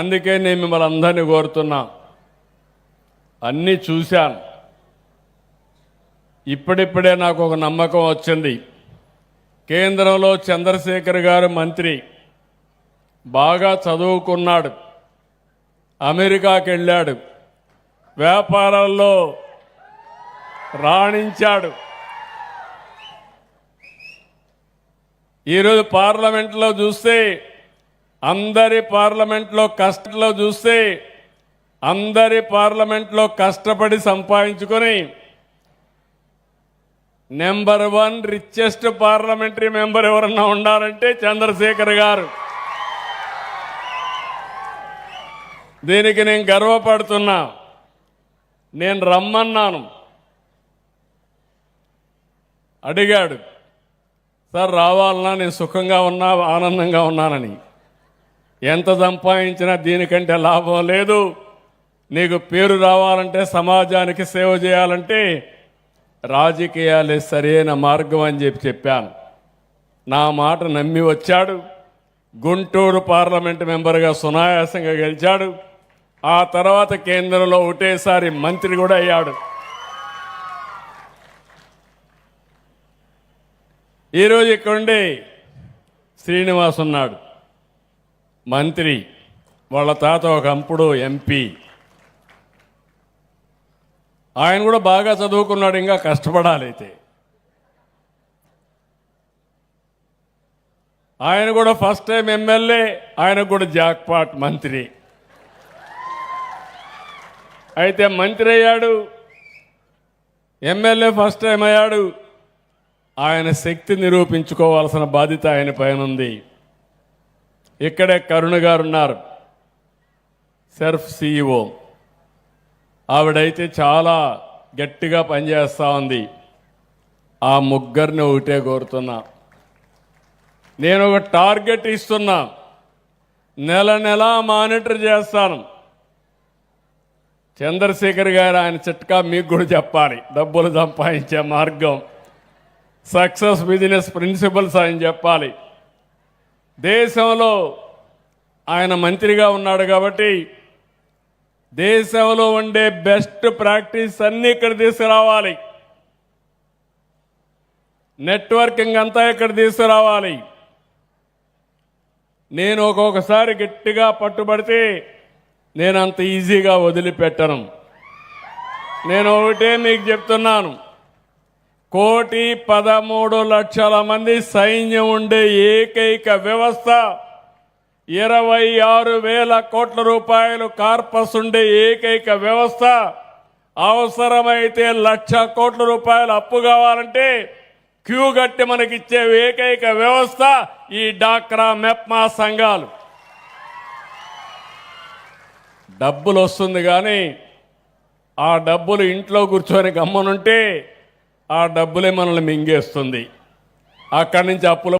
అందుకే నేను మిమ్మల్ని అందరినీ కోరుతున్నా, అన్నీ చూశాను. ఇప్పుడిప్పుడే నాకు ఒక నమ్మకం వచ్చింది. కేంద్రంలో చంద్రశేఖర్ గారు మంత్రి, బాగా చదువుకున్నాడు, అమెరికాకి వెళ్ళాడు, వ్యాపారాల్లో రాణించాడు. ఈరోజు పార్లమెంట్లో చూస్తే అందరి పార్లమెంట్లో కష్టపడి సంపాదించుకొని నెంబర్ 1 రిచెస్ట్ పార్లమెంటరీ మెంబర్ ఎవరన్నా ఉండాలంటే చంద్రశేఖర్ గారు. దీనికి నేను గర్వపడుతున్నా. నేను రమ్మన్నాను, అడిగాడు, సార్ రావాలన్నా, నేను సుఖంగా ఉన్నా, ఆనందంగా ఉన్నానని. ఎంత సంపాదించినా దీనికంటే లాభం లేదు, నీకు పేరు రావాలంటే, సమాజానికి సేవ చేయాలంటే రాజకీయాలే సరైన మార్గం అని చెప్పాను. నా మాట నమ్మి వచ్చాడు. గుంటూరు పార్లమెంట్ మెంబర్గా సునాయాసంగా గెలిచాడు. ఆ తర్వాత కేంద్రంలో ఒకటేసారి మంత్రి కూడా అయ్యాడు. ఈరోజు ఇక్కడుండే శ్రీనివాస్ ఉన్నాడు, మంత్రి. వాళ్ళ తాత ఒకప్పుడు ఎంపీ. ఆయన కూడా బాగా చదువుకున్నాడు, ఇంకా కష్టపడాలి. అయితే ఆయన కూడా ఫస్ట్ టైం ఎమ్మెల్యే, ఆయన కూడా జాక్పాట్ మంత్రి. అయితే మంత్రి అయ్యాడు, ఎమ్మెల్యే ఫస్ట్ టైం అయ్యాడు. ఆయన శక్తి నిరూపించుకోవాల్సిన బాధ్యత ఆయన పైన ఉంది. ఇక్కడే కరుణ గారు ఉన్నారు, సెర్ఫ్ CEO. ఆవిడైతే చాలా గట్టిగా పనిచేస్తూ ఉంది. ఆ ముగ్గురిని ఒకటే కోరుతున్నా, నేను ఒక టార్గెట్ ఇస్తున్నా, నెల మానిటర్ చేస్తాను. చంద్రశేఖర్ గారు ఆయన చిట్కా మీకు కూడా చెప్పాలి. డబ్బులు సంపాదించే మార్గం, సక్సెస్ బిజినెస్ ప్రిన్సిపల్స్ ఆయన చెప్పాలి. దేశంలో ఆయన మంత్రిగా ఉన్నాడు కాబట్టి దేశంలో ఉండే బెస్ట్ ప్రాక్టీస్ అన్నీ ఇక్కడ తీసుకురావాలి. నెట్వర్కింగ్ అంతా ఇక్కడ తీసుకురావాలి. నేను ఒక్కొక్కసారి గట్టిగా పట్టుబడితే నేను అంత ఈజీగా వదిలిపెట్టను. నేను ఒకటే మీకు చెప్తున్నాను, 1,13,00,000 మంది సైన్యం ఉండే ఏకైక వ్యవస్థ, 26,000 కోట్ల రూపాయలు కార్పస్ ఉండే ఏకైక వ్యవస్థ, అవసరమైతే 1,00,000 కోట్ల రూపాయలు అప్పు కావాలంటే క్యూ గట్టి మనకిచ్చే ఏకైక వ్యవస్థ ఈ డాక్రా మెప్మా సంఘాలు. డబ్బులు వస్తుంది కానీ ఆ డబ్బులు ఇంట్లో కూర్చొని గమ్మనుంటే ఆ డబ్బులే మనల్ని మింగేస్తుంది. అక్కడి నుంచి అప్పులు